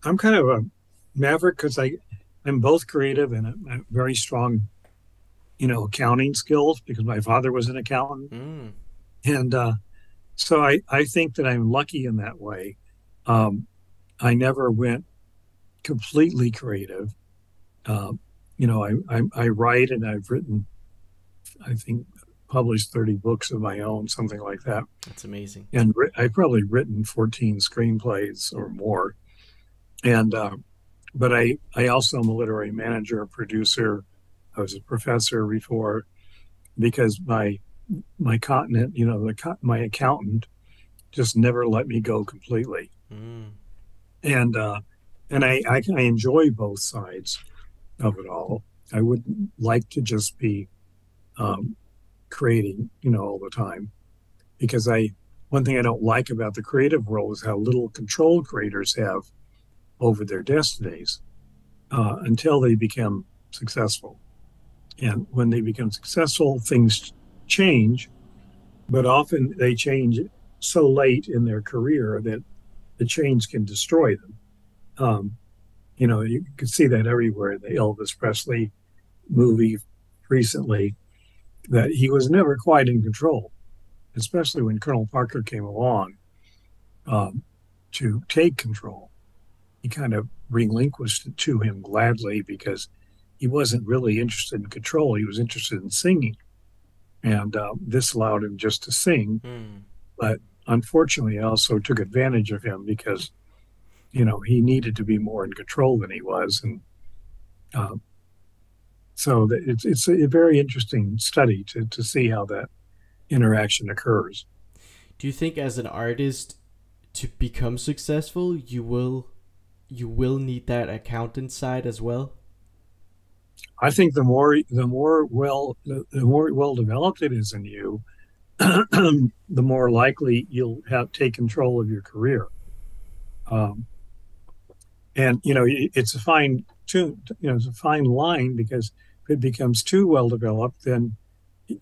I'm kind of a maverick because I'm both creative and a very strong, accounting skills because my father was an accountant. Mm. And so I think that I'm lucky in that way. Um, I never went completely creative. Um, I write and I've written, I think, published 30 books of my own, something like that. That's amazing. And I've probably written 14 screenplays or more. And but I also am a literary manager, a producer. I was a professor before because my continent, my accountant just never let me go completely. Mm. And I enjoy both sides of it all. I wouldn't like to just be um, creating, all the time because I one thing I don't like about the creative world is how little control creators have over their destinies until they become successful. And when they become successful, things change, but often they change so late in their career that the change can destroy them. Um, you can see that everywhere. The Elvis Presley movie recently, that he was never quite in control, especially when Colonel Parker came along um, to take control. He kind of relinquished it to him gladly because he wasn't really interested in control. He was interested in singing. And this allowed him just to sing. Mm. But unfortunately, it also took advantage of him because, he needed to be more in control than he was. And uh, so it's a very interesting study to see how that interaction occurs. Do you think as an artist to become successful, you will need that accountant side as well? I think the more well developed it is in you, the more likely you'll have take control of your career. Um, and it's a it's a fine line because if it becomes too well developed, then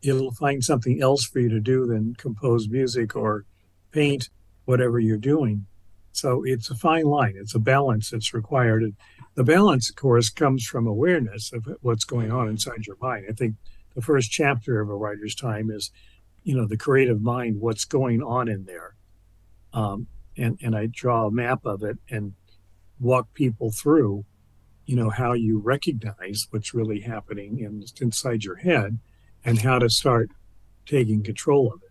it'll find something else for you to do than compose music or paint whatever you're doing. So it's a fine line. It's a balance that's required. And the balance, of course, comes from awareness of what's going on Mm. inside your mind. I think the first chapter of a writer's time is, the creative mind, what's going on in there. Um, and I draw a map of it and walk people through, how you recognize what's really happening inside your head and how to start taking control of it.